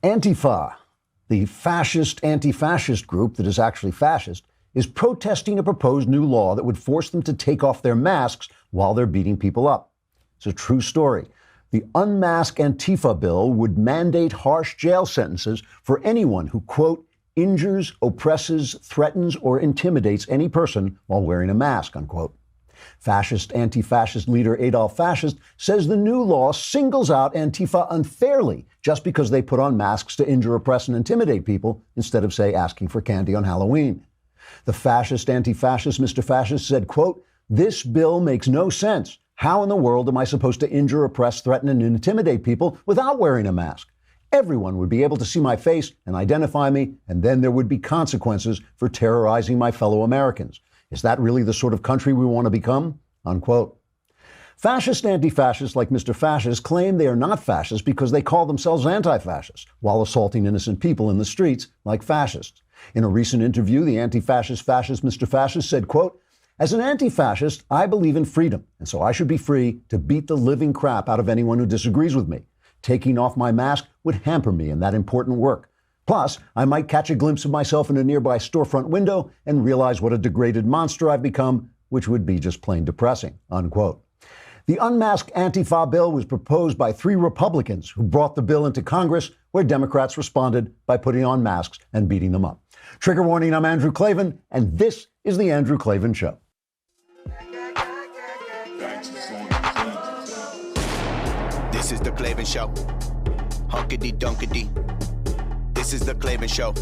Antifa, the fascist anti-fascist group that is actually fascist, is protesting a proposed new law that would force them to take off their masks while they're beating people up. It's a true story. The Unmask Antifa bill would mandate harsh jail sentences for anyone who, quote, injures, oppresses, threatens, or intimidates any person while wearing a mask, unquote. Fascist anti-fascist leader Adolf Fascist says the new law singles out Antifa unfairly just because they put on masks to injure, oppress, and intimidate people instead of, say, asking for candy on Halloween. The fascist anti-fascist Mr. Fascist said, quote, this bill makes no sense. How in the world am I supposed to injure, oppress, threaten, and intimidate people without wearing a mask? Everyone would be able to see my face and identify me, and then there would be consequences for terrorizing my fellow Americans. Is that really the sort of country we want to become? Unquote. Fascist anti-fascists like Mr. Fascist claim they are not fascists because they call themselves anti-fascists while assaulting innocent people in the streets like fascists. In a recent interview, the anti-fascist fascist Mr. Fascist said, quote, as an anti-fascist, I believe in freedom, and so I should be free to beat the living crap out of anyone who disagrees with me. Taking off my mask would hamper me in that important work. Plus, I might catch a glimpse of myself in a nearby storefront window and realize what a degraded monster I've become, which would be just plain depressing, unquote. The Unmasked Antifa bill was proposed by 3 Republicans who brought the bill into Congress, where Democrats responded by putting on masks and beating them up. Trigger warning, I'm Andrew Klavan, and this is The Andrew Klavan Show. This is The Klavan Show. Hunkity dunkity. This is The Klavan Show.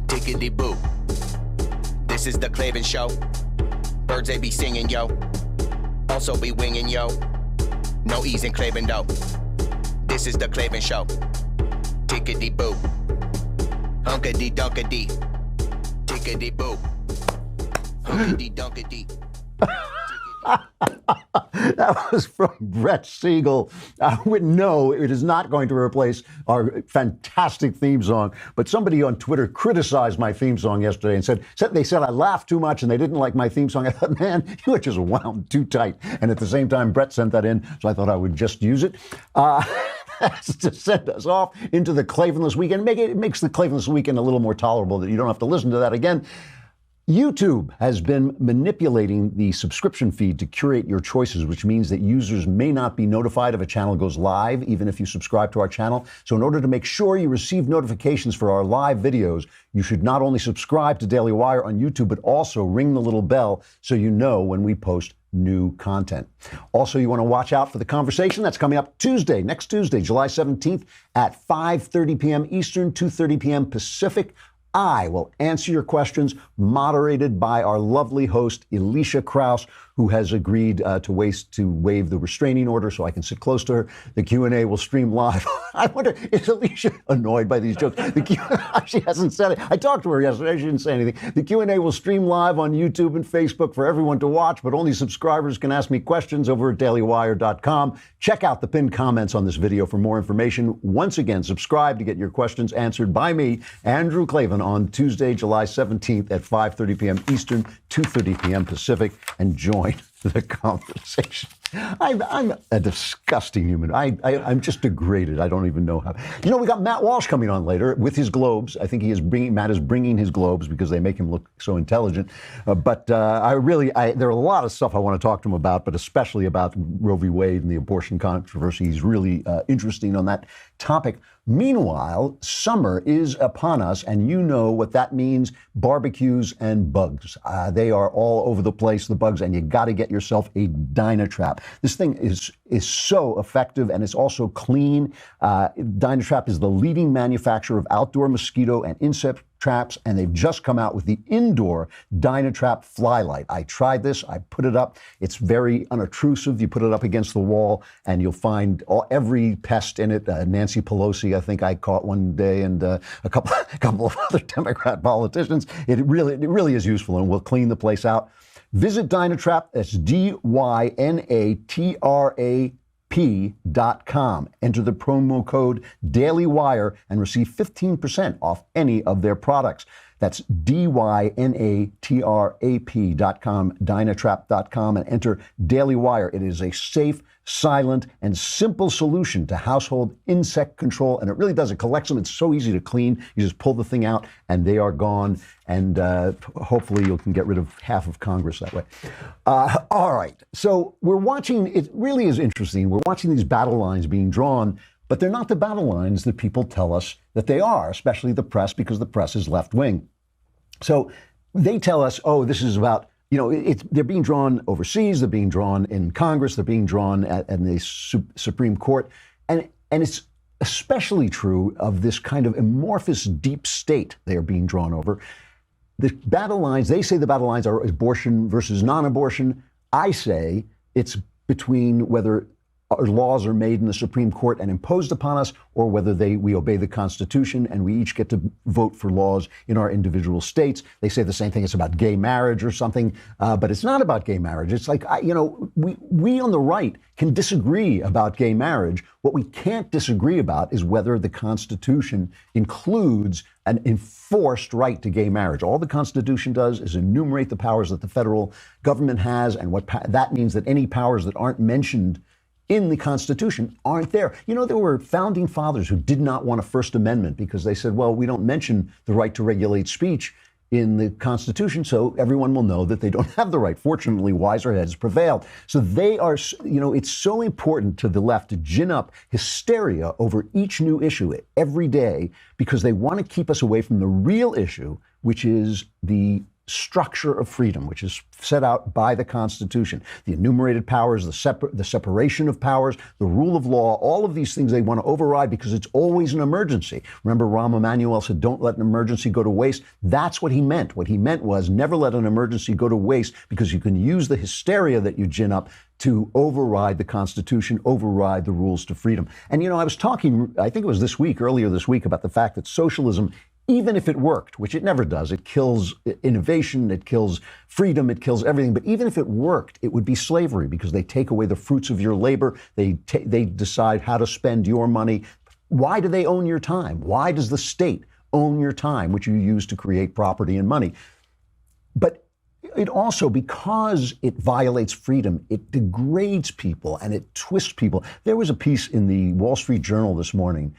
Tickety boo. This is The Klavan Show. Birds they be singing, yo. Also be winging, yo. No ease in Klavan, though. This is The Klavan Show. Tickety boo. Hunkity dunkity. Tickety boo. Hunkity dunkity. That was from Brett Siegel. No, it is not going to replace our fantastic theme song. But somebody on Twitter criticized my theme song yesterday and they said I laughed too much and they didn't like my theme song. I thought, man, you were just wound too tight. And at the same time, Brett sent that in, so I thought I would just use it. To send us off into the Klavanless weekend. It makes the Klavanless weekend a little more tolerable that you don't have to listen to that again. YouTube has been manipulating the subscription feed to curate your choices, which means that users may not be notified if a channel goes live, even if you subscribe to our channel. So in order to make sure you receive notifications for our live videos, you should not only subscribe to Daily Wire on YouTube, but also ring the little bell so you know when we post new content. Also, you want to watch out for the conversation that's coming up next Tuesday, July 17th at 5:30 p.m. Eastern, 2:30 p.m. Pacific. I will answer your questions, moderated by our lovely host, Alicia Krause, who has agreed to waive the restraining order so I can sit close to her. The Q&A will stream live. I wonder, is Alicia annoyed by these jokes? She hasn't said it. I talked to her yesterday. She didn't say anything. The Q&A will stream live on YouTube and Facebook for everyone to watch, but only subscribers can ask me questions over at dailywire.com. Check out the pinned comments on this video for more information. Once again, subscribe to get your questions answered by me, Andrew Klavan, on Tuesday, July 17th at 5:30 p.m. Eastern, 2:30 p.m. Pacific, and join the conversation. I'm a disgusting human. I'm just degraded. I don't even know how. You know, we got Matt Walsh coming on later with his globes. I think Matt is bringing his globes because they make him look so intelligent. But there are a lot of stuff I want to talk to him about, but especially about Roe v. Wade and the abortion controversy. He's really interesting on that topic. Meanwhile, summer is upon us, and you know what that means: barbecues and bugs. They are all over the place, the bugs, and you got to get yourself a Dynatrap. This thing is so effective, and it's also clean. Dynatrap is the leading manufacturer of outdoor mosquito and insect traps, and they've just come out with the indoor Dynatrap Flylight. I tried this. I put it up. It's very unobtrusive. You put it up against the wall, and you'll find every pest in it. Nancy Pelosi, I think I caught one day, and a couple of other Democrat politicians. It really is useful, and will clean the place out. Visit Dynatrap. That's DYNATRAP.com. Enter the promo code DailyWire and receive 15% off any of their products. That's dynatrap.com, dynatrap.com, and enter Daily Wire. It is a safe, silent, and simple solution to household insect control, and it really does. It collects them. It's so easy to clean. You just pull the thing out, and they are gone, and hopefully you can get rid of half of Congress that way. All right, so we're watching. It really is interesting. We're watching these battle lines being drawn, but they're not the battle lines that people tell us that they are, especially the press, because the press is left-wing. So they tell us, oh, this is about, they're being drawn overseas, they're being drawn in Congress, they're being drawn at the Supreme Court. And it's especially true of this kind of amorphous deep state they are being drawn over. The battle lines, they say the battle lines are abortion versus non-abortion. I say it's between whether our laws are made in the Supreme Court and imposed upon us, or whether we obey the Constitution and we each get to vote for laws in our individual states. They say the same thing. It's about gay marriage or something, but it's not about gay marriage. It's like, we on the right can disagree about gay marriage. What we can't disagree about is whether the Constitution includes an enforced right to gay marriage. All the Constitution does is enumerate the powers that the federal government has, and that means that any powers that aren't mentioned in the Constitution aren't there. There were founding fathers who did not want a First Amendment because they said, well, we don't mention the right to regulate speech in the Constitution, so everyone will know that they don't have the right. Fortunately, wiser heads prevailed. So they are, it's so important to the left to gin up hysteria over each new issue every day because they want to keep us away from the real issue, which is the structure of freedom, which is set out by the Constitution. The enumerated powers, the separation of powers, the rule of law, all of these things they want to override because it's always an emergency. Remember, Rahm Emanuel said, don't let an emergency go to waste. That's what he meant. What he meant was never let an emergency go to waste because you can use the hysteria that you gin up to override the Constitution, override the rules to freedom. And, I was talking, I think it was earlier this week, about the fact that socialism, even if it worked, which it never does, it kills innovation, it kills freedom, it kills everything. But even if it worked, it would be slavery because they take away the fruits of your labor. They decide how to spend your money. Why do they own your time? Why does the state own your time, which you use to create property and money? But it also, because it violates freedom, it degrades people and it twists people. There was a piece in the Wall Street Journal this morning.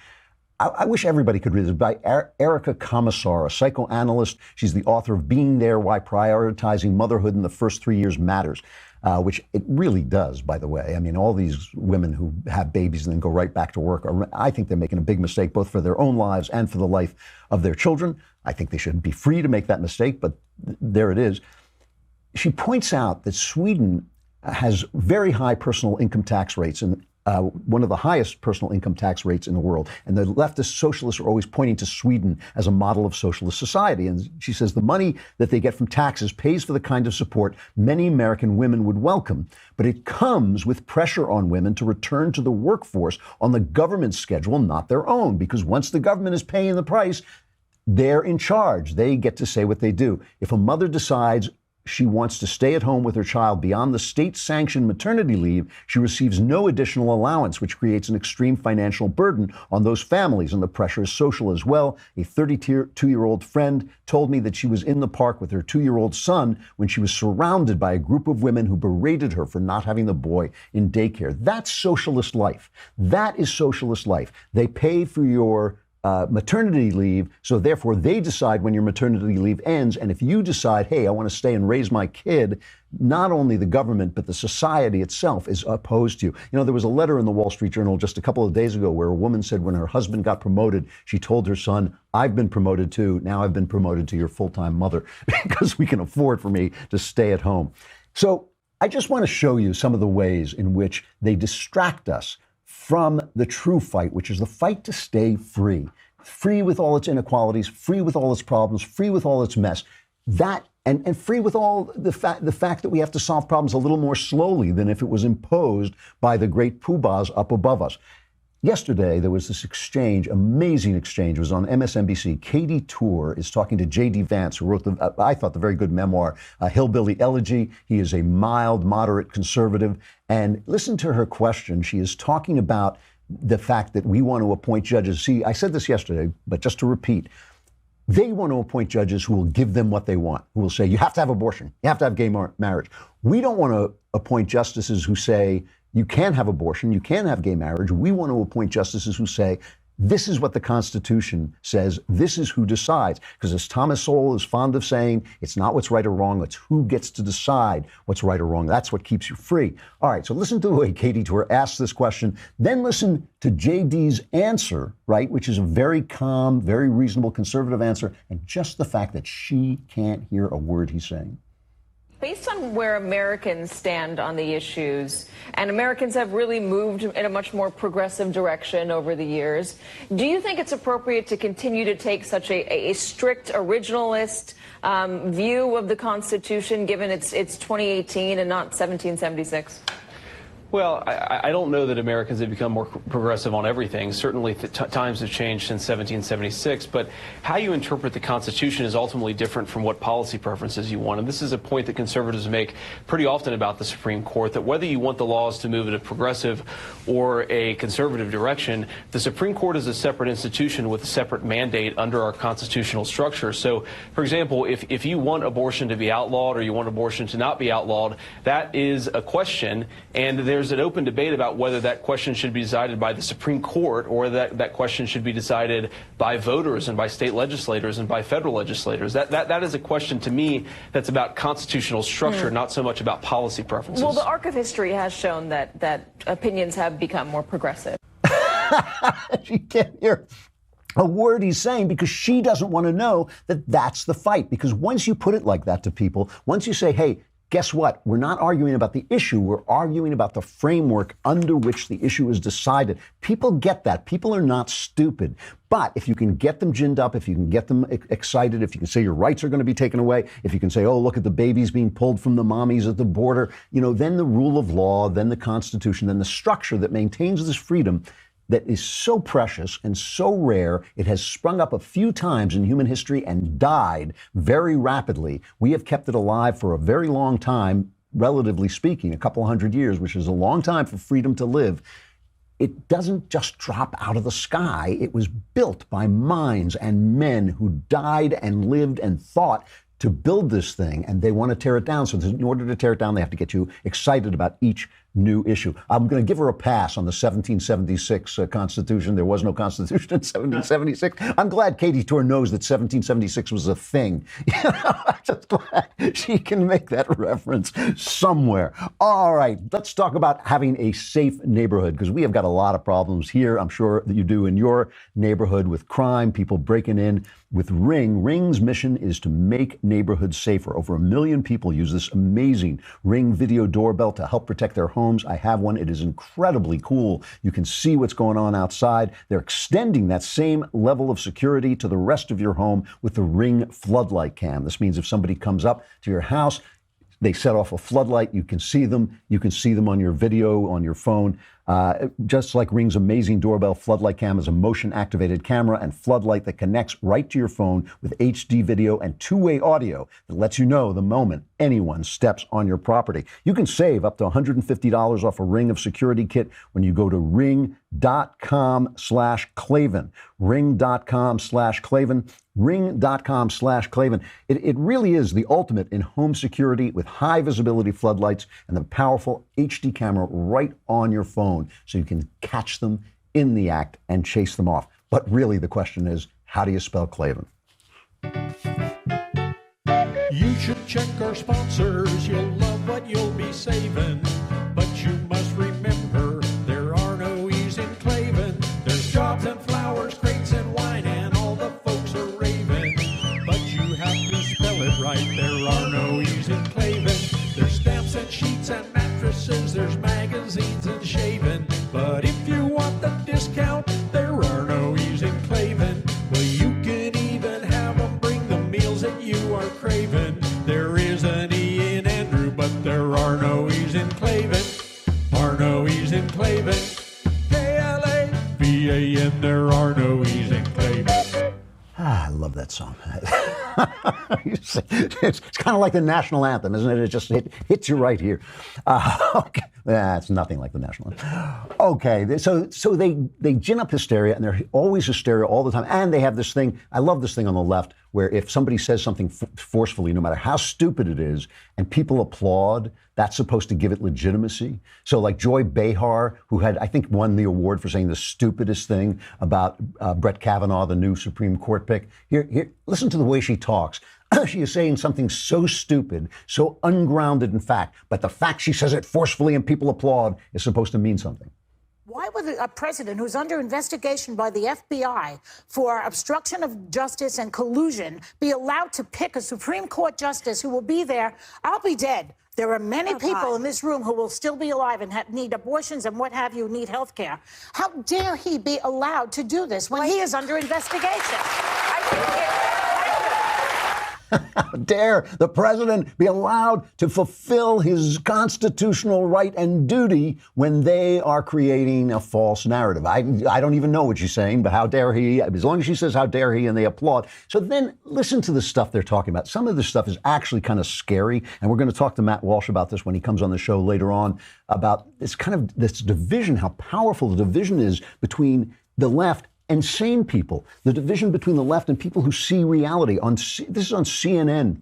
I wish everybody could read this, by Erica Commissar, a psychoanalyst. She's the author of Being There, Why Prioritizing Motherhood in the First 3 Years Matters, which it really does, by the way. I mean, all these women who have babies and then go right back to work, I think they're making a big mistake, both for their own lives and for the life of their children. I think they should be free to make that mistake, but there it is. She points out that Sweden has very high personal income tax rates, and one of the highest personal income tax rates in the world. And the leftist socialists are always pointing to Sweden as a model of socialist society. And she says the money that they get from taxes pays for the kind of support many American women would welcome. But it comes with pressure on women to return to the workforce on the government's schedule, not their own. Because once the government is paying the price, they're in charge. They get to say what they do. If a mother decides she wants to stay at home with her child beyond the state-sanctioned maternity leave, she receives no additional allowance, which creates an extreme financial burden on those families, and the pressure is social as well. A 32-year-old friend told me that she was in the park with her 2-year-old son when she was surrounded by a group of women who berated her for not having the boy in daycare. That's socialist life. That is socialist life. They pay for your maternity leave, so therefore they decide when your maternity leave ends. And if you decide, hey, I want to stay and raise my kid, not only the government, but the society itself is opposed to you. There was a letter in the Wall Street Journal just a couple of days ago where a woman said when her husband got promoted, she told her son, I've been promoted too. Now I've been promoted to your full-time mother because we can afford for me to stay at home. So I just want to show you some of the ways in which they distract us from the true fight, which is the fight to stay free. Free with all its inequalities, free with all its problems, free with all its mess. That and free with all the fact that we have to solve problems a little more slowly than if it was imposed by the great poobahs up above us. Yesterday, there was this exchange, amazing exchange. It was on MSNBC. Katie Tour is talking to J.D. Vance, who wrote I thought, the very good memoir, Hillbilly Elegy. He is a mild, moderate conservative. And listen to her question. She is talking about the fact that we want to appoint judges. See, I said this yesterday, but just to repeat, They want to appoint judges who will give them what they want, who will say, you have to have abortion, you have to have gay marriage. We don't want to appoint justices who say, you can't have abortion, you can't have gay marriage. We want to appoint justices who say, this is what the Constitution says, this is who decides. Because as Thomas Sowell is fond of saying, it's not what's right or wrong, it's who gets to decide what's right or wrong. That's what keeps you free. All right, so listen to the way Katie Tour asks this question, then listen to JD's answer, right, which is a very calm, very reasonable conservative answer, and just the fact that she can't hear a word he's saying. Based on where Americans stand on the issues, and Americans have really moved in a much more progressive direction over the years, do you think it's appropriate to continue to take such a strict originalist view of the Constitution, given it's 2018 and not 1776? Well, I don't know that Americans have become more progressive on everything. Certainly times have changed since 1776, but how you interpret the Constitution is ultimately different from what policy preferences you want. And this is a point that conservatives make pretty often about the Supreme Court, that whether you want the laws to move in a progressive or a conservative direction, the Supreme Court is a separate institution with a separate mandate under our constitutional structure. So, for example, if you want abortion to be outlawed or you want abortion to not be outlawed, that is a question, and there's an open debate about whether that question should be decided by the Supreme Court or that question should be decided by voters and by state legislators and by federal legislators. That is a question, to me, that's about constitutional structure, not so much about policy preferences. Well, the arc of history has shown that opinions have become more progressive. She can't hear a word he's saying because she doesn't want to know that that's the fight. Because once you put it like that to people, once you say, hey, guess what? We're not arguing about the issue. We're arguing about the framework under which the issue is decided. People get that. People are not stupid. But if you can get them ginned up, if you can get them excited, if you can say your rights are going to be taken away, if you can say, oh, look at the babies being pulled from the mommies at the border, then the rule of law, then the Constitution, then the structure that maintains this freedom that is so precious and so rare, it has sprung up a few times in human history and died very rapidly. We have kept it alive for a very long time, relatively speaking, a couple hundred years, which is a long time for freedom to live. It doesn't just drop out of the sky. It was built by minds and men who died and lived and thought to build this thing, and they want to tear it down. So in order to tear it down, they have to get you excited about each new issue. I'm going to give her a pass on the 1776 Constitution. There was no Constitution in 1776. I'm glad Katie Tour knows that 1776 was a thing. I'm just glad she can make that reference somewhere. All right, let's talk about having a safe neighborhood, because we have got a lot of problems here. I'm sure that you do in your neighborhood with crime, people breaking in. With Ring, Ring's mission is to make neighborhoods safer. Over 1 million people use this amazing Ring video doorbell to help protect their homes. I have one. It is incredibly cool. You can see what's going on outside. They're extending that same level of security to the rest of your home with the Ring floodlight cam. This means if somebody comes up to your house, they set off a floodlight. You can see them. You can see them on your video, on your phone. Just like Ring's amazing doorbell, floodlight cam is a motion-activated camera and floodlight that connects right to your phone with HD video and two-way audio that lets you know the moment anyone steps on your property. You can save up to $150 off a Ring of security kit when you go to ring.com/Klavan. Ring.com/Klavan. Ring.com/Klavan. It really is the ultimate in home security with high visibility floodlights and the powerful HD camera right on your phone so you can catch them in the act and chase them off. But really the question is, how do you spell Klavan? You should check our sponsors. You'll love what you'll be saving. But you must remember there are no E's in Klavan. There's jobs and flowers, crates and wine, and all the folks are raving. But you have to spell it right. There are no E's in Klavan. There's stamps and sheets and mattresses. There's magazines and shaving. But if you want the discount, there are no E's in Klavan. Well, you can even have them bring the meals that you are craving. There is an E in Andrew, but there are no E's in Klavan. Are no E's in Klavan. Klavan, there are no E's in Klavan. I love that song. It's kind of like the national anthem, isn't it? It just hits you right here. Okay. It's nothing like the national anthem. Okay, so they gin up hysteria, and they're always hysteria all the time. And they have this thing, I love this thing on the left, where if somebody says something forcefully, no matter how stupid it is, and people applaud, that's supposed to give it legitimacy. So like Joy Behar, who had, I think, won the award for saying the stupidest thing about Brett Kavanaugh, the new Supreme Court pick. Here, listen to the way she talks. She is saying something so stupid, so ungrounded in fact, but the fact she says it forcefully and people applaud is supposed to mean something. Why would a president who's under investigation by the FBI for obstruction of justice and collusion be allowed to pick a Supreme Court justice who will be there? I'll be dead. There are many people in this room who will still be alive and need abortions and what have you, need health care. How dare he be allowed to do this when he is under investigation? How dare the president be allowed to fulfill his constitutional right and duty when they are creating a false narrative? I don't even know what she's saying, but how dare he? As long as she says how dare he and they applaud. So then listen to the stuff they're talking about. Some of this stuff is actually kind of scary, and we're going to talk to Matt Walsh about this when he comes on the show later on, about this kind of this division, how powerful the division is between the left and sane people, the division between the left and people who see reality. This is on CNN.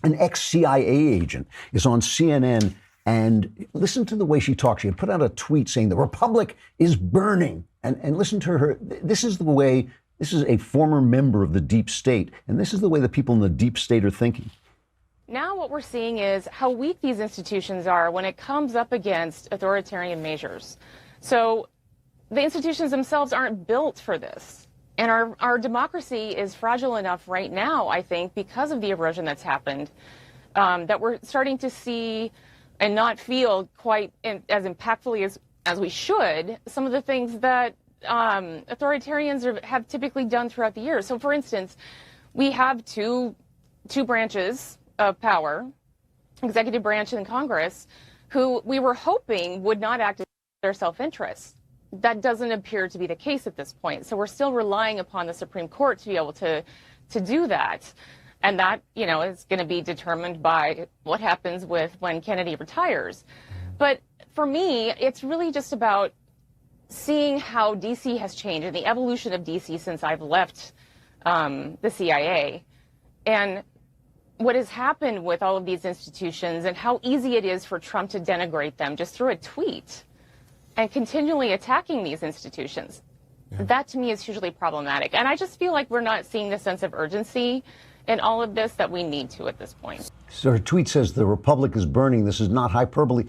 An ex-CIA agent is on CNN, and listen to the way she talks. She had put out a tweet saying the republic is burning. And listen to her. This is a former member of the deep state, and this is the way the people in the deep state are thinking. Now what we're seeing is how weak these institutions are when it comes up against authoritarian measures. So the institutions themselves aren't built for this. And our democracy is fragile enough right now, I think, because of the erosion that's happened, that we're starting to see and not feel quite as impactfully as we should some of the things that authoritarians have typically done throughout the years. So, for instance, we have two branches of power, executive branch and Congress, who we were hoping would not act in their self-interest. That doesn't appear to be the case at this point. So we're still relying upon the Supreme Court to be able to do that. And that, is going to be determined by what happens when Kennedy retires. But for me, it's really just about seeing how D.C. has changed and the evolution of D.C. since I've left the CIA. And what has happened with all of these institutions and how easy it is for Trump to denigrate them just through a tweet and continually attacking these institutions. Yeah. That, to me, is hugely problematic. And I just feel like we're not seeing the sense of urgency in all of this that we need to at this point. So her tweet says the republic is burning. This is not hyperbole.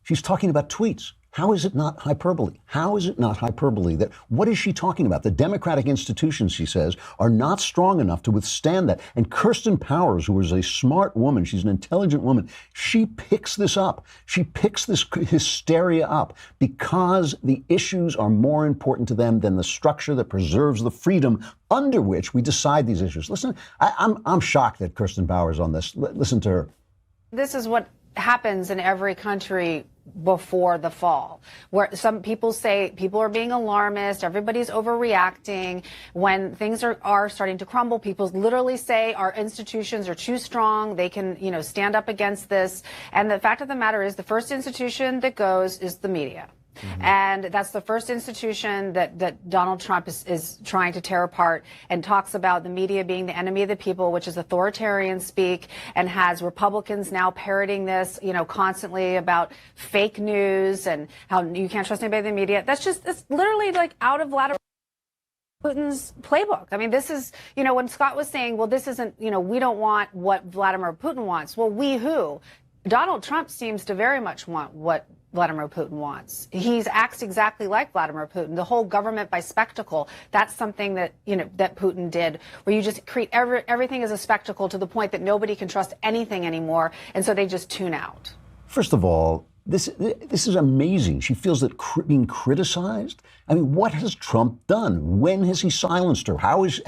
She's talking about tweets. How is it not hyperbole? How is it not hyperbole? What is she talking about? The democratic institutions, she says, are not strong enough to withstand that. And Kirsten Powers, who is a smart woman, she's an intelligent woman, she picks this up. She picks this hysteria up because the issues are more important to them than the structure that preserves the freedom under which we decide these issues. Listen, I'm shocked at Kirsten Powers on this. Listen to her. This is what happens in every country before the fall, where some people say people are being alarmist, everybody's overreacting. When things are starting to crumble, people literally say our institutions are too strong, they can stand up against this. And the fact of the matter is the first institution that goes is the media. Mm-hmm. And that's the first institution that Donald Trump is trying to tear apart, and talks about the media being the enemy of the people, which is authoritarian speak, and has Republicans now parroting this, constantly about fake news and how you can't trust anybody in the media. It's literally like out of Vladimir Putin's playbook. I mean, this is, when Scott was saying, well, this isn't, we don't want what Vladimir Putin wants. Well, we who? Donald Trump seems to very much want what Vladimir Putin wants. He acts exactly like Vladimir Putin. The whole government by spectacle, that's something that, that Putin did, where you just create everything as a spectacle to the point that nobody can trust anything anymore. And so they just tune out. First of all, this is amazing. She feels that being criticized. I mean, what has Trump done? When has he silenced her? How is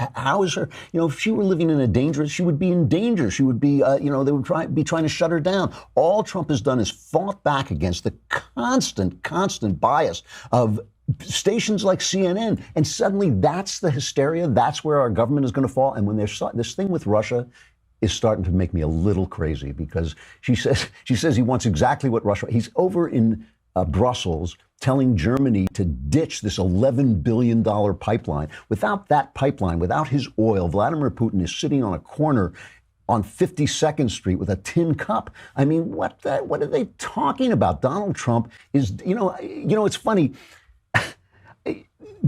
her? If she were living in a dangerous, she would be in danger. She would be, they would be trying to shut her down. All Trump has done is fought back against the constant bias of stations like CNN, and suddenly that's the hysteria. That's where our government is going to fall. And when there's this thing with Russia is starting to make me a little crazy, because she says he wants exactly what Russia. He's over in Brussels telling Germany to ditch this $11 billion pipeline. Without that pipeline, without his oil, Vladimir Putin is sitting on a corner on 52nd Street with a tin cup. I mean, what are they talking about? Donald Trump is, it's funny.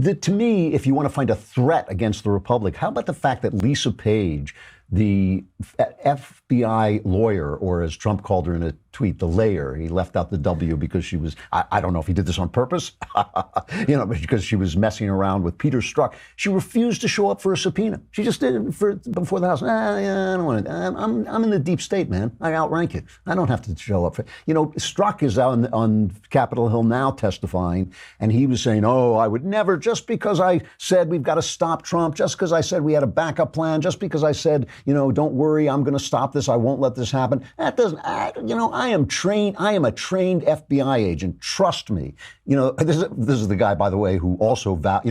To me, if you want to find a threat against the Republic, how about the fact that Lisa Page, the FBI lawyer, or as Trump called her in a tweet, the layer, he left out the W because she was, I don't know if he did this on purpose, because she was messing around with Peter Strzok. She refused to show up for a subpoena. She just did it before the House. I don't want to. I'm in the deep state, man. I outrank it. I don't have to show up for. Strzok is out on Capitol Hill now testifying, and he was saying, "Oh, I would never, just because I said we've got to stop Trump, just because I said we had a backup plan, just because I said, don't worry, I'm going to stop this. I won't let this happen." That doesn't. I am trained. I am a trained FBI agent. Trust me. This is the guy, by the way, who also vowed.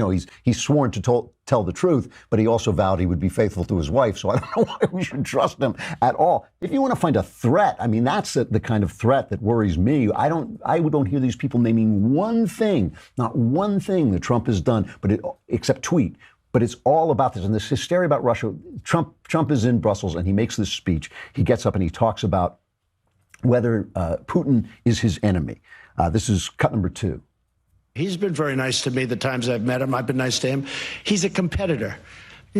He's sworn to tell the truth, but he also vowed he would be faithful to his wife. So I don't know why we should trust him at all. If you want to find a threat, I mean, that's the kind of threat that worries me. I don't hear these people naming one thing, not one thing that Trump has done, except tweet. But it's all about this. And this hysteria about Russia. Trump is in Brussels and he makes this speech. He gets up and he talks about whether Putin is his enemy. This is cut number 2. He's been very nice to me the times I've met him. I've been nice to him. He's a competitor.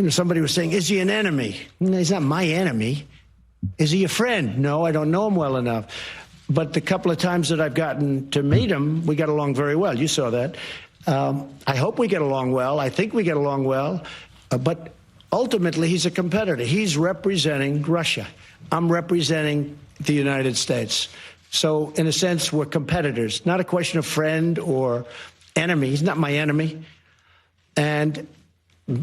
Somebody was saying, is he an enemy? No, he's not my enemy. Is he a friend? No, I don't know him well enough. But the couple of times that I've gotten to meet him, we got along very well. You saw that. I hope we get along well. I think we get along well. But ultimately, he's a competitor. He's representing Russia. I'm representing the United States. So, in a sense, we're competitors. Not a question of friend or enemy. He's not my enemy. And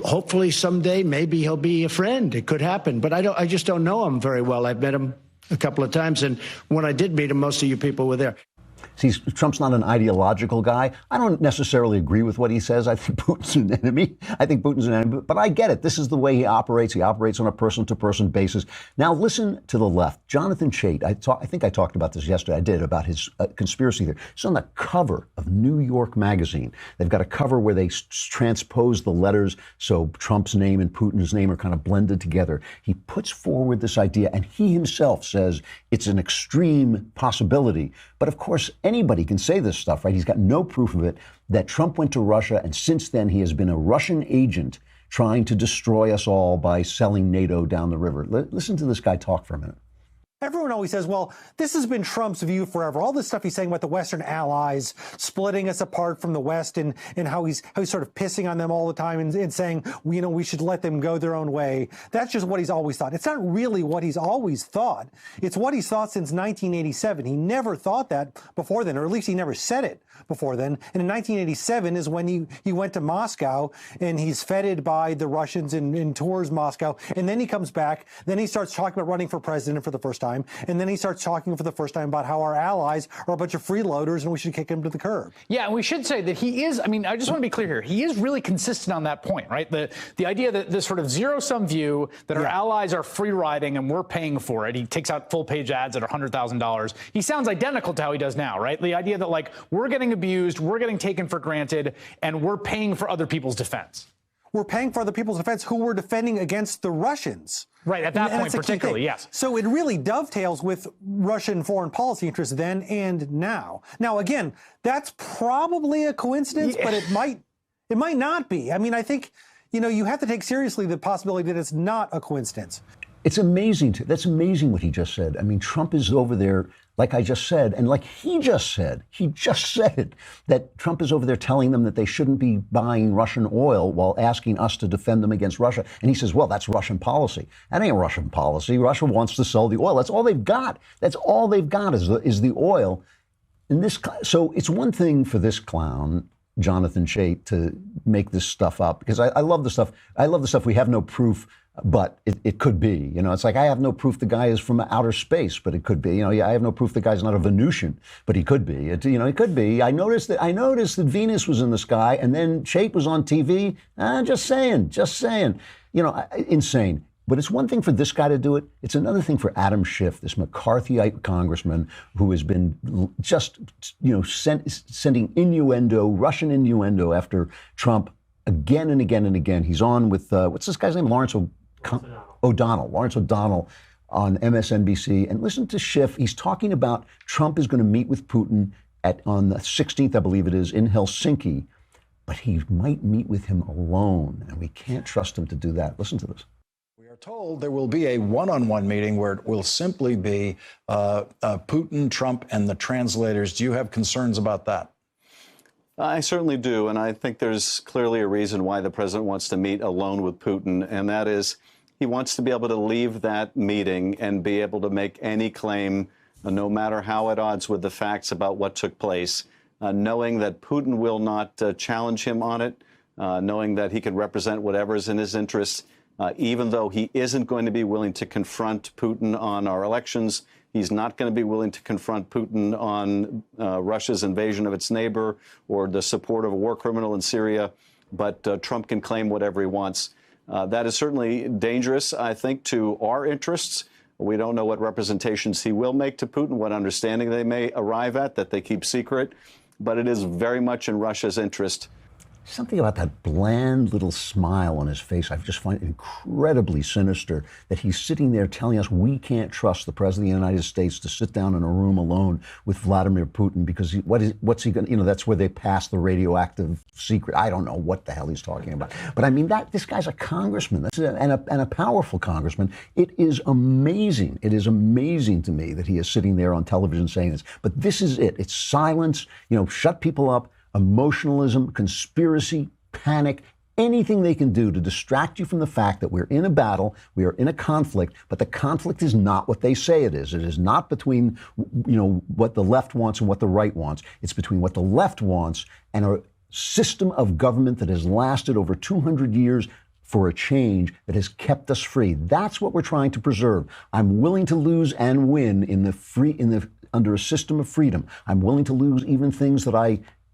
hopefully someday, maybe he'll be a friend. It could happen. But I just don't know him very well. I've met him a couple of times. And when I did meet him, most of you people were there. See, Trump's not an ideological guy. I don't necessarily agree with what he says. I think Putin's an enemy. But I get it. This is the way he operates. He operates on a person-to-person basis. Now, listen to the left. Jonathan Chait, I think I talked about this yesterday. I did, about his conspiracy theory. It's on the cover of New York Magazine. They've got a cover where they transpose the letters so Trump's name and Putin's name are kind of blended together. He puts forward this idea, and he himself says it's an extreme possibility. But of course, anybody can say this stuff, right? He's got no proof of it, that Trump went to Russia, and since then he has been a Russian agent trying to destroy us all by selling NATO down the river. Listen to this guy talk for a minute. Everyone always says, well, this has been Trump's view forever. All this stuff he's saying about the Western allies splitting us apart from the West, and how he's sort of pissing on them all the time and saying, we should let them go their own way. That's just what he's always thought. It's not really what he's always thought. It's what he's thought since 1987. He never thought that before then, or at least he never said it before then. And in 1987 is when he went to Moscow, and he's feted by the Russians and tours Moscow. And then he comes back. Then he starts talking about running for president for the first time. And then he starts talking for the first time about how our allies are a bunch of freeloaders and we should kick him to the curb. Yeah, and we should say that he is, I just want to be clear here, he is really consistent on that point, right? The idea that this sort of zero-sum view that our allies are free-riding and we're paying for it. He takes out full-page ads at $100,000. He sounds identical to how he does now, right? The idea that, we're getting abused, we're getting taken for granted, and we're paying for other people's defense. We're paying for other people's defense who we're defending against the Russians. Right, at that point particularly, yes. So it really dovetails with Russian foreign policy interests then and now. Now, again, that's probably a coincidence, but it might not be. I think, you have to take seriously the possibility that it's not a coincidence. It's amazing. That's amazing what he just said. Trump is over there, like I just said, and like he just said that Trump is over there telling them that they shouldn't be buying Russian oil while asking us to defend them against Russia. And he says, well, that's Russian policy. That ain't Russian policy. Russia wants to sell the oil. That's all they've got. That's all they've got is the oil. So it's one thing for this clown Jonathan Chait to make this stuff up, because I love the stuff. I love the stuff. We have no proof, but it could be. You know, it's like I have no proof the guy is from outer space, but it could be. You know, I have no proof the guy's not a Venusian, but he could be. It could be. I noticed that Venus was in the sky, and then Chait was on TV. Just saying. You know, insane. But it's one thing for this guy to do it. It's another thing for Adam Schiff, this McCarthyite congressman who has been just, sending innuendo, Russian innuendo after Trump again and again and again. He's on with, what's this guy's name? Lawrence O'Donnell on MSNBC. And listen to Schiff. He's talking about Trump is going to meet with Putin on the 16th, I believe it is, in Helsinki. But he might meet with him alone, and we can't trust him to do that. Listen to this. We are told there will be a one-on-one meeting where it will simply be Putin, Trump, and the translators. Do you have concerns about that? I certainly do, and I think there's clearly a reason why the president wants to meet alone with Putin, and that is he wants to be able to leave that meeting and be able to make any claim, no matter how at odds with the facts about what took place, knowing that Putin will not challenge him on it, knowing that he can represent whatever is in his interests. Even though he isn't going to be willing to confront Putin on our elections, he's not going to be willing to confront Putin on Russia's invasion of its neighbor or the support of a war criminal in Syria. But Trump can claim whatever he wants. That is certainly dangerous, I think, to our interests. We don't know what representations he will make to Putin, what understanding they may arrive at that they keep secret. But it is very much in Russia's interest. Something about that bland little smile on his face, I just find incredibly sinister, that he's sitting there telling us we can't trust the President of the United States to sit down in a room alone with Vladimir Putin because what's he going to, that's where they pass the radioactive secret. I don't know what the hell he's talking about. But I mean, this guy's a congressman and a powerful congressman. It is amazing. It is amazing to me that he is sitting there on television saying this. But this is it. It's silence, shut people up. Emotionalism, conspiracy, panic, anything they can do to distract you from the fact that we're in a battle, we are in a conflict, but the conflict is not what they say it is. It is not between, what the left wants and what the right wants. It's between what the left wants and a system of government that has lasted over 200 years for a change that has kept us free. That's what we're trying to preserve. I'm willing to lose and win under a system of freedom. I'm willing to lose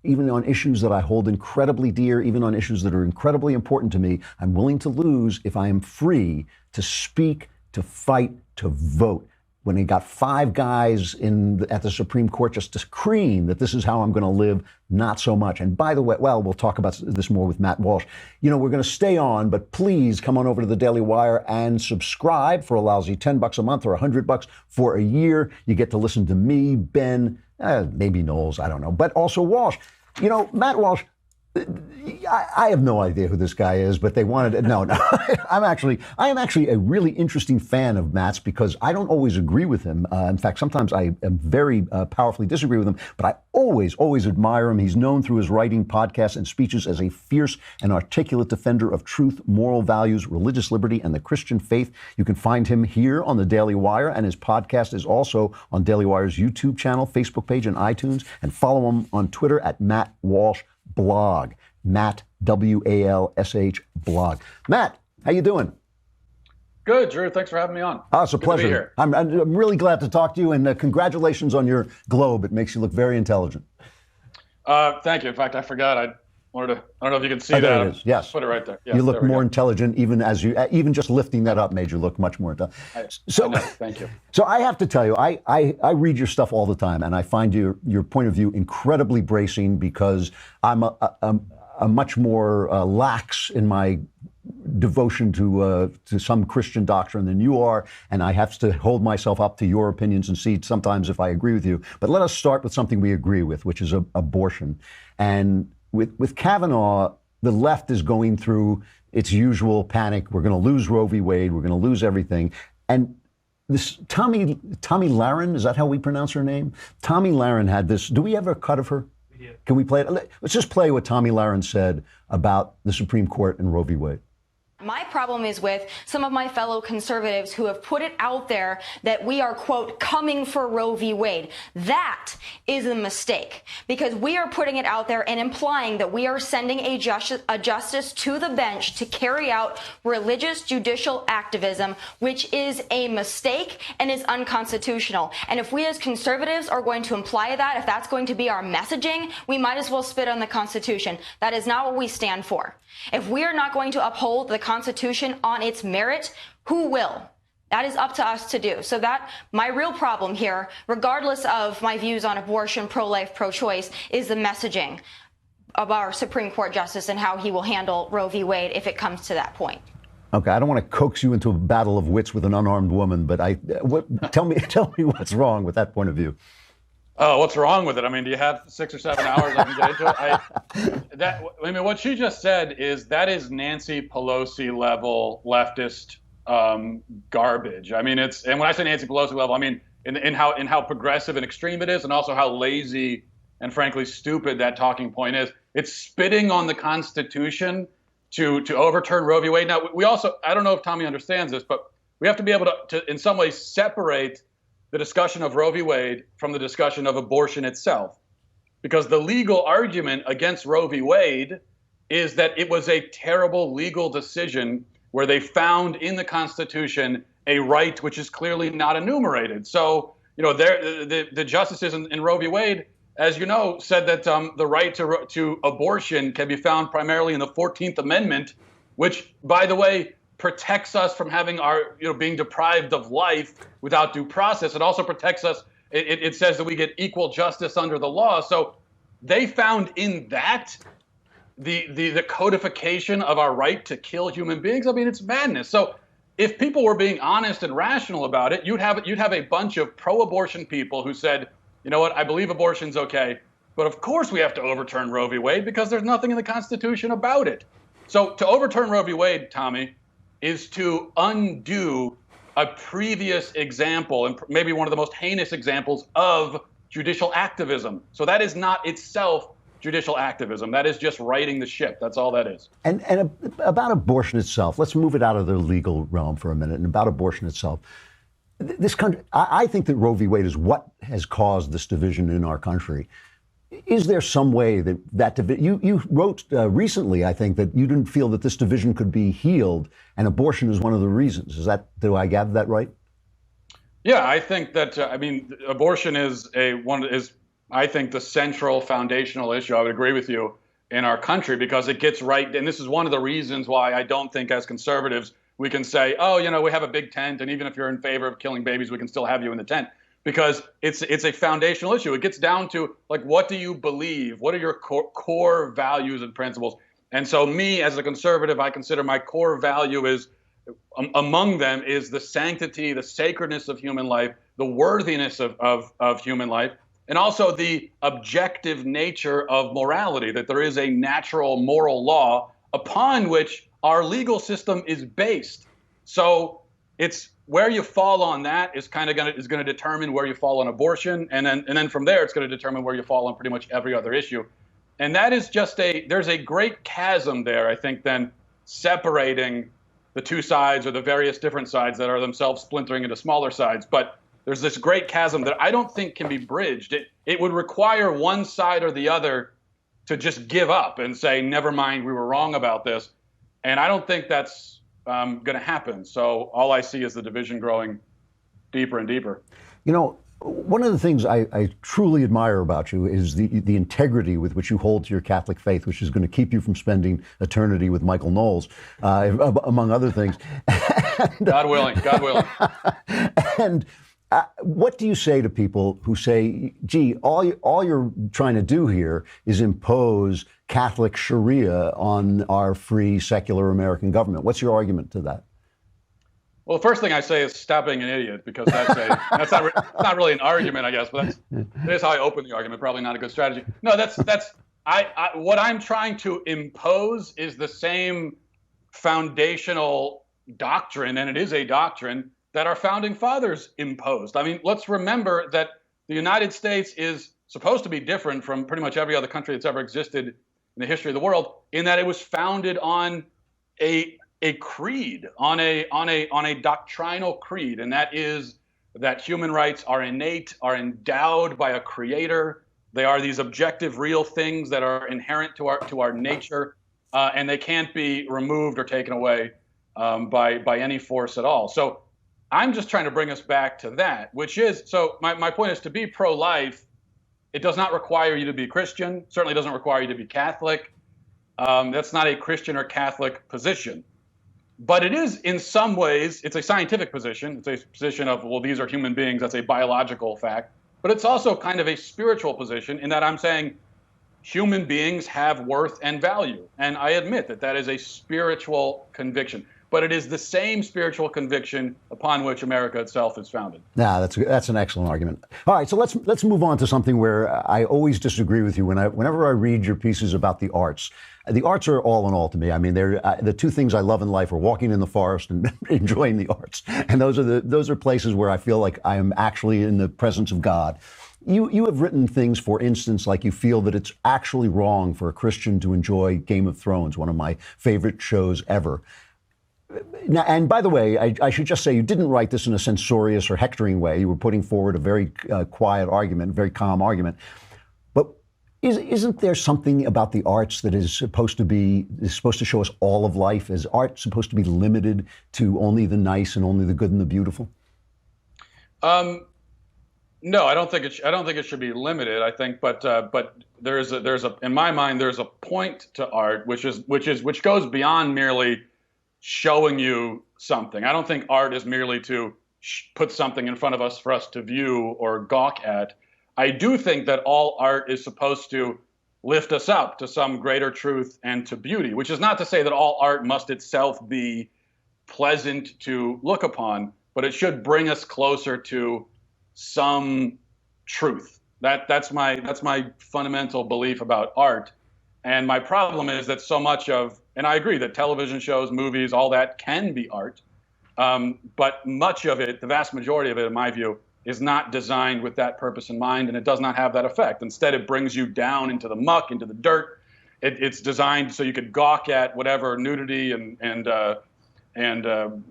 even on issues that I hold incredibly dear, even on issues that are incredibly important to me. I'm willing to lose if I am free to speak, to fight, to vote. When he got 5 guys at the Supreme Court just decreeing that this is how I'm going to live, not so much. And by the way, we'll talk about this more with Matt Walsh. We're going to stay on, but please come on over to the Daily Wire and subscribe for a lousy $10 a month or $100 for a year. You get to listen to me, Ben, maybe Knowles, I don't know, but also Walsh. Matt Walsh, I have no idea who this guy is, but they wanted no. I am actually a really interesting fan of Matt's because I don't always agree with him. In fact, sometimes I am very powerfully disagree with him, but I always admire him. He's known through his writing, podcasts, and speeches as a fierce and articulate defender of truth, moral values, religious liberty, and the Christian faith. You can find him here on the Daily Wire, and his podcast is also on Daily Wire's YouTube channel, Facebook page, and iTunes. And follow him on Twitter at Matt Walsh Blog. Matt, WALSH blog. Matt, how you doing? Good, Drew. Thanks for having me on. Oh, it's a Good to be pleasure. here. I'm really glad to talk to you, and congratulations on your Globe. It makes you look very intelligent. Thank you. In fact, I forgot. I don't know if you can see that. There it is. Yes. Put it right there. Yes, you look more intelligent, even just lifting that up made you look much more intelligent. Thank you. So I have to tell you, I read your stuff all the time, and I find your point of view incredibly bracing because I'm a much more lax in my devotion to some Christian doctrine than you are, and I have to hold myself up to your opinions and see sometimes if I agree with you. But let us start with something we agree with, which is abortion. And with Kavanaugh, the left is going through its usual panic. We're going to lose Roe v. Wade. We're going to lose everything. And this Tomi Lahren, is that how we pronounce her name? Tomi Lahren had this. Do we have a cut of her? We do. Can we play it? Let's just play what Tomi Lahren said about the Supreme Court and Roe v. Wade. My problem is with some of my fellow conservatives who have put it out there that we are, quote, coming for Roe v. Wade. That is a mistake, because we are putting it out there and implying that we are sending a justice to the bench to carry out religious judicial activism, which is a mistake and is unconstitutional. And if we as conservatives are going to imply that, if that's going to be our messaging, we might as well spit on the Constitution. That is not what we stand for. If we are not going to uphold the Constitution on its merit, who will? That is up to us to do. So that my real problem here, regardless of my views on abortion, pro-life, pro-choice, is the messaging of our Supreme Court justice and how he will handle Roe v. Wade if it comes to that point. Okay, I don't want to coax you into a battle of wits with an unarmed woman, but tell me what's wrong with that point of view. Oh, what's wrong with it? I mean, do you have 6 or 7 hours I can get into it? I mean, what she just said is Nancy Pelosi level leftist garbage. I mean, and when I say Nancy Pelosi level, I mean in how progressive and extreme it is, and also how lazy and frankly stupid that talking point is. It's spitting on the Constitution to overturn Roe v. Wade. Now, we also, I don't know if Tommy understands this, but we have to be able to in some ways separate the discussion of Roe v. Wade from the discussion of abortion itself. Because the legal argument against Roe v. Wade is that it was a terrible legal decision where they found in the Constitution a right which is clearly not enumerated. So, the justices in Roe v. Wade, as you know, said that the right to abortion can be found primarily in the 14th Amendment, which, by the way, protects us from having being deprived of life without due process. It also protects us. It says that we get equal justice under the law. So they found in that the codification of our right to kill human beings. I mean, it's madness. So if people were being honest and rational about it, you'd have a bunch of pro-abortion people who said, you know what, I believe abortion's okay, but of course we have to overturn Roe v. Wade because there's nothing in the Constitution about it. So to overturn Roe v. Wade, Tommy, is to undo a previous example, and maybe one of the most heinous examples of judicial activism. So that is not itself judicial activism. That is just righting the ship. That's all that is. And about abortion itself, let's move it out of the legal realm for a minute. And about abortion itself, this country, I think that Roe v. Wade is what has caused this division in our country. Is there some way that you wrote recently, I think, that you didn't feel that this division could be healed, and abortion is one of the reasons. Do I gather that right? Yeah, I think that abortion is I think the central foundational issue. I would agree with you in our country because it gets right, and this is one of the reasons why I don't think as conservatives we can say, oh, we have a big tent, and even if you're in favor of killing babies, we can still have you in the tent. Because it's a foundational issue. It gets down to, like, what do you believe? What are your core values and principles? And so me, as a conservative, I consider my core value is, among them, is the sanctity, the sacredness of human life, the worthiness of human life, and also the objective nature of morality, that there is a natural moral law upon which our legal system is based. So it's where you fall on that is going to determine where you fall on abortion, and then from there it's going to determine where you fall on pretty much every other issue. And that is there's a great chasm there, I think, then separating the two sides or the various different sides that are themselves splintering into smaller sides. But there's this great chasm that I don't think can be bridged. It would require one side or the other to just give up and say, never mind, we were wrong about this. And I don't think that's going to happen. So all I see is the division growing deeper and deeper. One of the things I truly admire about you is the integrity with which you hold to your Catholic faith, which is going to keep you from spending eternity with Michael Knowles, among other things. God willing. And what do you say to people who say, gee, all you're trying to do here is impose Catholic Sharia on our free, secular American government? What's your argument to that? Well, the first thing I say is stop being an idiot, because that's not really an argument, I guess, but that is how I open the argument. Probably not a good strategy. No, what I'm trying to impose is the same foundational doctrine, and it is a doctrine that our founding fathers imposed. I mean, let's remember that the United States is supposed to be different from pretty much every other country that's ever existed in the history of the world, in that it was founded on a a creed, on a doctrinal creed, and that is that human rights are innate, are endowed by a creator. They are these objective, real things that are inherent to our nature, and they can't be removed or taken away by any force at all. So I'm just trying to bring us back to that, which is, so my point is, to be pro-life, it does not require you to be Christian, certainly doesn't require you to be Catholic. That's not a Christian or Catholic position. But it is, in some ways, it's a scientific position. It's a position of, well, these are human beings. That's a biological fact. But it's also kind of a spiritual position in that I'm saying human beings have worth and value. And I admit that that is a spiritual conviction. But it is the same spiritual conviction upon which America itself is founded. Yeah, that's an excellent argument. All right, so let's move on to something where I always disagree with you. Whenever I read your pieces about the arts are all in all to me. I mean, they're the two things I love in life are walking in the forest and enjoying the arts, and those are places where I feel like I am actually in the presence of God. You have written things, for instance, like you feel that it's actually wrong for a Christian to enjoy Game of Thrones, one of my favorite shows ever. Now, and by the way, I should just say you didn't write this in a censorious or hectoring way. You were putting forward a very quiet argument, very calm argument. But isn't there something about the arts that is supposed to show us all of life? Is art supposed to be limited to only the nice and only the good and the beautiful? No, I don't think it should be limited. I think, but there's a in my mind there's a point to art which goes beyond merely showing you something. I don't think art is merely to put something in front of us for us to view or gawk at. I do think that all art is supposed to lift us up to some greater truth and to beauty, which is not to say that all art must itself be pleasant to look upon, but it should bring us closer to some truth. That's my fundamental belief about art. And my problem is that so much of, and I agree that television shows, movies, all that can be art, but much of it, the vast majority of it, in my view, is not designed with that purpose in mind, and it does not have that effect. Instead, it brings you down into the muck, into the dirt. It's designed so you could gawk at whatever nudity and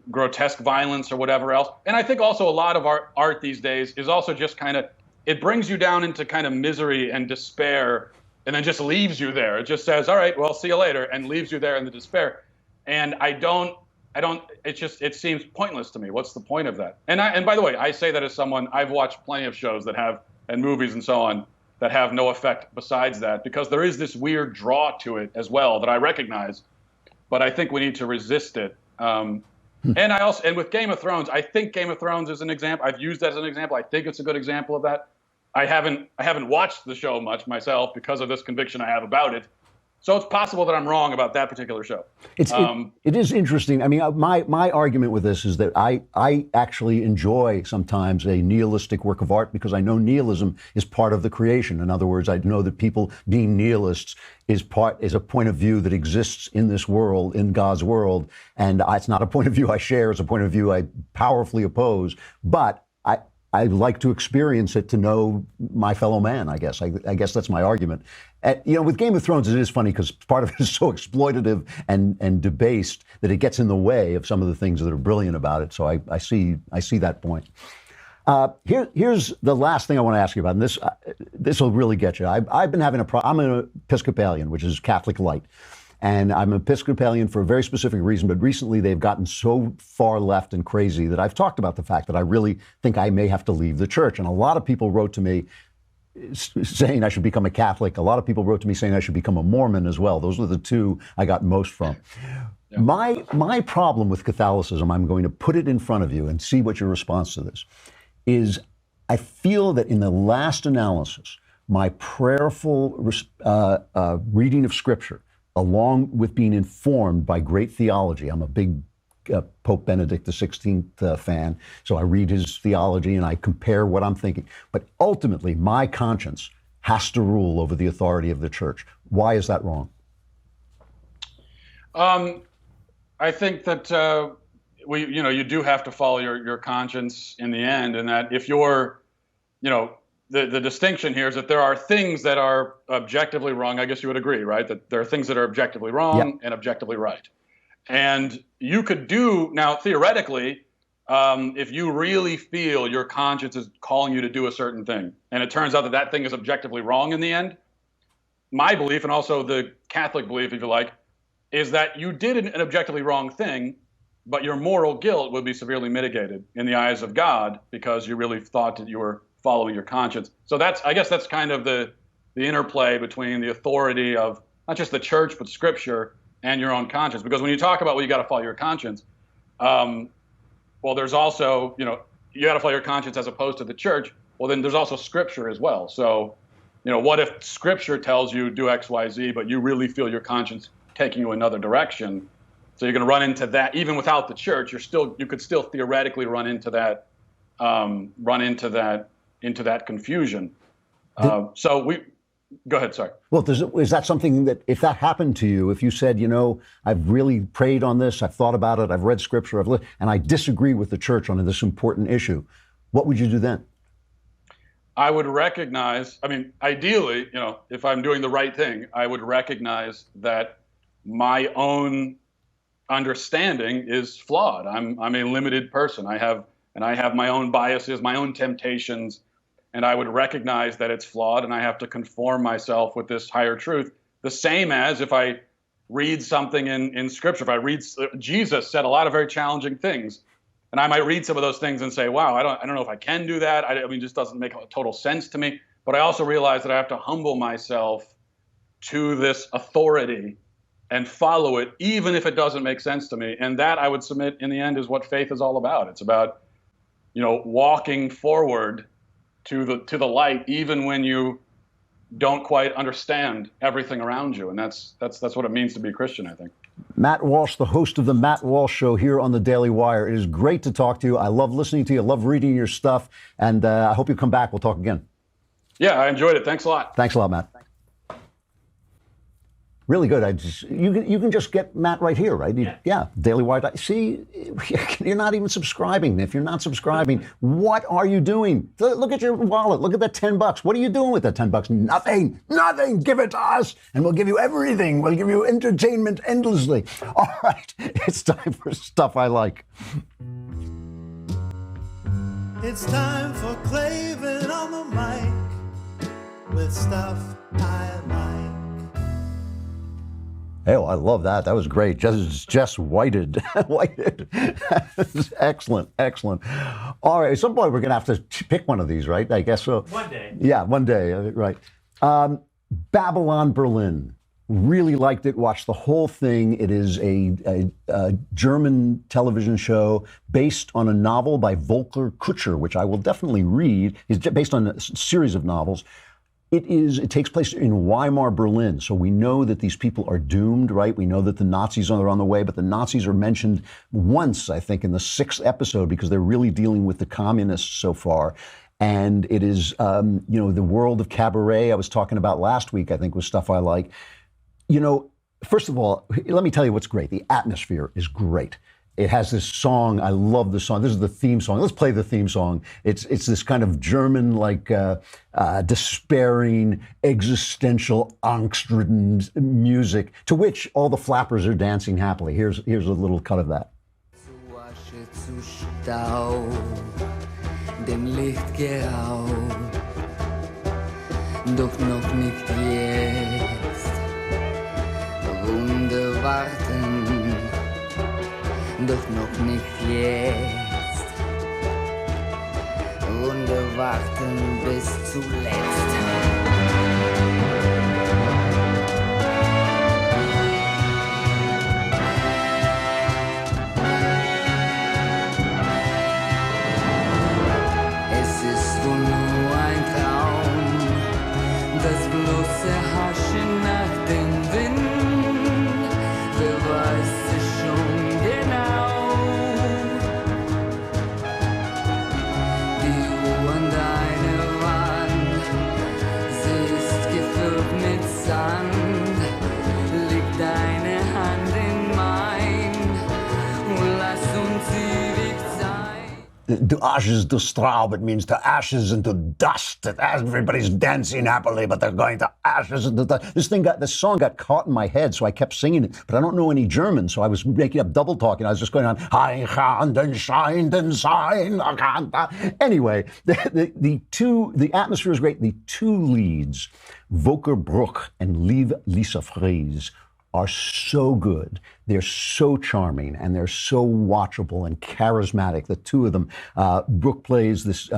grotesque violence or whatever else. And I think also a lot of art these days is also just kind of, it brings you down into kind of misery and despair, and then just leaves you there. It just says, all right, well, see you later, and leaves you there in the despair. And it seems pointless to me. What's the point of that? And by the way, I say that as someone, I've watched plenty of shows and movies and so on, that have no effect besides that, because there is this weird draw to it as well that I recognize, but I think we need to resist it. And with Game of Thrones, I think Game of Thrones is an example. I've used that as an example. I think it's a good example of that. I haven't watched the show much myself because of this conviction I have about it. So it's possible that I'm wrong about that particular show. It is interesting. I mean, my argument with this is that I actually enjoy sometimes a nihilistic work of art because I know nihilism is part of the creation. In other words, I know that people being nihilists is a point of view that exists in this world, in God's world. And it's not a point of view I share. It's a point of view I powerfully oppose. But I like to experience it to know my fellow man, I guess. I guess that's my argument. With Game of Thrones, it is funny because part of it is so exploitative and debased that it gets in the way of some of the things that are brilliant about it. So I see that point. Here's the last thing I want to ask you about, and this will really get you. I've been having I'm an Episcopalian, which is Catholic light. And I'm an Episcopalian for a very specific reason, but recently they've gotten so far left and crazy that I've talked about the fact that I really think I may have to leave the church. And a lot of people wrote to me saying I should become a Catholic. A lot of people wrote to me saying I should become a Mormon as well. Those were the two I got most from. Yeah. My problem with Catholicism, I'm going to put it in front of you and see what your response to this is. I feel that in the last analysis, my prayerful reading of Scripture, along with being informed by great theology. I'm a big Pope Benedict XVI fan, so I read his theology and I compare what I'm thinking. But ultimately, my conscience has to rule over the authority of the church. Why is that wrong? I think that you do have to follow your conscience in the end, and that if you're, the distinction here is that there are things that are objectively wrong. I guess you would agree, right? That there are things that are objectively wrong and objectively right. And you could do, now theoretically, if you really feel your conscience is calling you to do a certain thing, and it turns out that that thing is objectively wrong in the end, my belief, and also the Catholic belief, if you like, is that you did an objectively wrong thing, but your moral guilt would be severely mitigated in the eyes of God because you really thought that you were following your conscience. So I guess that's kind of the interplay between the authority of not just the church, but Scripture and your own conscience. Because when you talk about, well, you got to follow your conscience, well, there's also, you got to follow your conscience as opposed to the church. Well, then there's also Scripture as well. So, what if Scripture tells you do X, Y, Z, but you really feel your conscience taking you another direction? So you're going to run into that even without the church. You could still theoretically run into that confusion. Go ahead. Sorry. Well, is that something that if that happened to you, if you said, I've really prayed on this, I've thought about it, I've read Scripture, and I disagree with the church on this important issue, what would you do then? I would recognize, ideally, if I'm doing the right thing, I would recognize that my own understanding is flawed. I'm a limited person. I have my own biases, my own temptations, and I would recognize that it's flawed, and I have to conform myself with this higher truth. The same as if I read something in Scripture, if I read, Jesus said a lot of very challenging things, and I might read some of those things and say, wow, I don't know if I can do that. It just doesn't make total sense to me. But I also realize that I have to humble myself to this authority and follow it, even if it doesn't make sense to me. And that, I would submit, in the end, is what faith is all about. It's about, walking forward to the light, even when you don't quite understand everything around you. And that's what it means to be a Christian, I think. Matt Walsh, the host of the Matt Walsh Show here on the Daily Wire. It is great to talk to you. I love listening to you. I love reading your stuff. And I hope you come back. We'll talk again. Yeah, I enjoyed it. Thanks a lot. Thanks a lot, Matt. Really good. You can just get Matt right here, right? Yeah. Daily Wire. See, you're not even subscribing. If you're not subscribing, what are you doing? Look at your wallet. Look at that $10. What are you doing with that $10? Nothing. Give it to us, and we'll give you everything. We'll give you entertainment endlessly. All right, it's time for Stuff I Like. It's time for Klavan on the mic with Stuff I Like. Oh, I love that. That was great. Just whited. Excellent. All right. At some point, we're going to have to pick one of these, right? I guess so. One day. Yeah, one day. Right. Babylon Berlin. Really liked it. Watched the whole thing. It is a German television show based on a novel by Volker Kutscher, which I will definitely read. It's based on a series of novels. It takes place in Weimar, Berlin. So we know that these people are doomed, right? We know that the Nazis are on the way, but the Nazis are mentioned once, I think, in the 6th episode, because they're really dealing with the communists so far. And it is, the world of cabaret I was talking about last week, I think, was Stuff I Like. First of all, let me tell you what's great. The atmosphere is great. It has this song. I love the song. This is the theme song. Let's play the theme song. It's this kind of German, despairing, existential, angst-ridden music to which all the flappers are dancing happily. Here's a little cut of that. Zu Staub, dem Licht geraubt, doch noch nicht jetzt. Wunder warten. Doch noch nicht jetzt. Wunder warten bis zuletzt. Es ist wohl nur ein Traum, das bloße Haschen nach dem Wind. Wer weiß es schon genau. to ashes to straw, it means to ashes and to dust. Everybody's dancing happily, but they're going to ashes and to dust. This song got caught in my head, so I kept singing it, but I don't know any German, so I was making up double talking. I was just going on, anyway, the atmosphere is great. The two leads, Volker Bruch and Liv Lisa Fries, are so good. They're so charming, and they're so watchable and charismatic, the two of them. Brooke plays this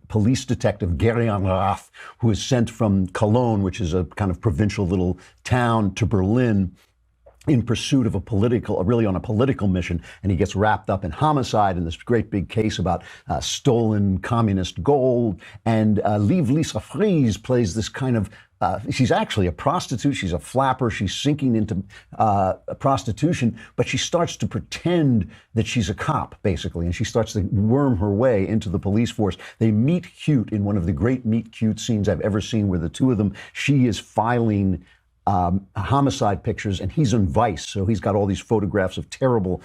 police detective, Gerian Rath, who is sent from Cologne, which is a kind of provincial little town, to Berlin in pursuit of really on a political mission, and he gets wrapped up in homicide in this great big case about stolen communist gold. And Liv Lisa Fries plays this kind of she's actually a prostitute. She's a flapper. She's sinking into prostitution, but she starts to pretend that she's a cop, basically, and she starts to worm her way into the police force. They meet cute in one of the great meet cute scenes I've ever seen, where the two of them, she is filing homicide pictures, and he's on Vice, so he's got all these photographs of terrible,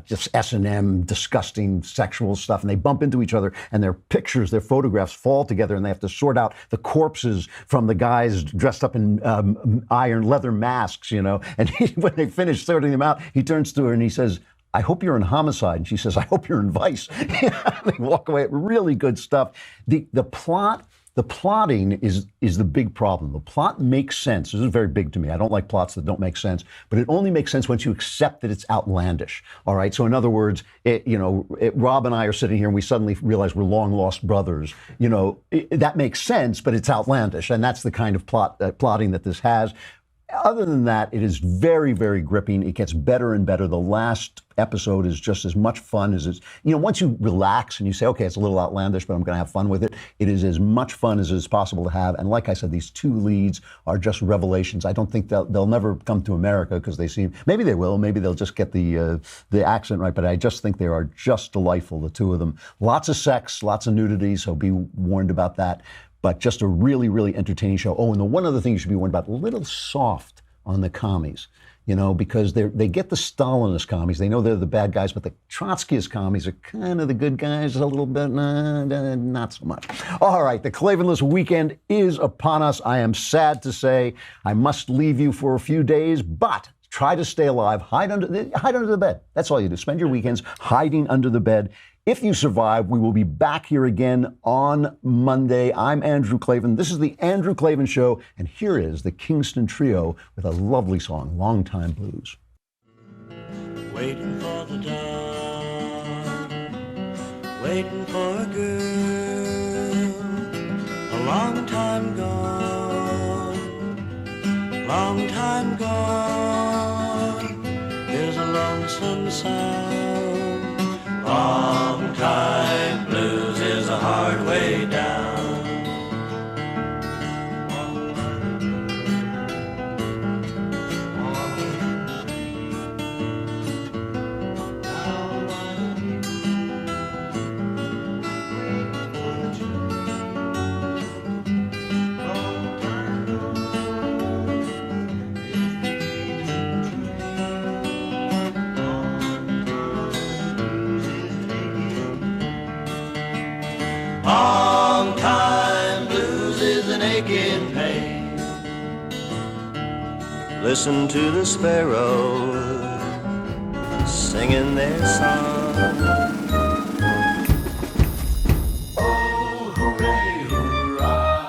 just S&M, disgusting sexual stuff, and they bump into each other, and their pictures, their photographs fall together, and they have to sort out the corpses from the guys dressed up in iron leather masks, and when they finish sorting them out, he turns to her and he says, "I hope you're in homicide." And she says, "I hope you're in Vice." They walk away. Really good stuff. The plotting is the big problem. The plot makes sense. This is very big to me. I don't like plots that don't make sense, but it only makes sense once you accept that it's outlandish. All right. So in other words, Rob and I are sitting here and we suddenly realize we're long lost brothers. That makes sense, but it's outlandish, and that's the kind of plotting that this has. Other than that, it is very, very gripping. It gets better and better. The last episode is just as much fun as it's, once you relax and you say, okay, it's a little outlandish, but I'm going to have fun with it. It is as much fun as it's possible to have. And like I said, these two leads are just revelations. I don't think they'll never come to America because maybe they will, maybe they'll just get the accent right. But I just think they are just delightful, the two of them. Lots of sex, lots of nudity, so be warned about that. But just a really, really entertaining show. Oh, and the one other thing you should be warned about, a little soft on the commies, because they get the Stalinist commies. They know they're the bad guys, but the Trotskyist commies are kind of the good guys a little bit, not so much. All right, the Klavanless weekend is upon us. I am sad to say I must leave you for a few days, but try to stay alive. Hide under the bed. That's all you do. Spend your weekends hiding under the bed. If you survive, we will be back here again on Monday. I'm Andrew Klavan. This is the Andrew Klavan Show, and here is the Kingston Trio with a lovely song, Long Time Blues. Waiting for the dawn, waiting for a girl, a long time gone, long time gone. There's a lonesome sound. Long time blues is a hard way down. Long time blues is an aching pain. Listen to the sparrows singing their song. Oh, hooray, hurrah.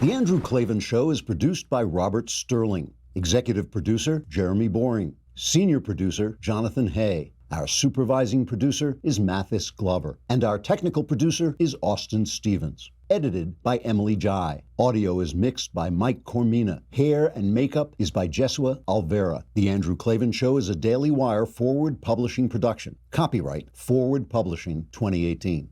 The Andrew Klavan Show is produced by Robert Sterling. Executive producer, Jeremy Boring. Senior producer, Jonathan Hay. Our supervising producer is Mathis Glover, and our technical producer is Austin Stevens. Edited by Emily Jai. Audio is mixed by Mike Cormina. Hair and makeup is by Jesua Alvera. The Andrew Klavan Show is a Daily Wire Forward Publishing production. Copyright Forward Publishing 2018.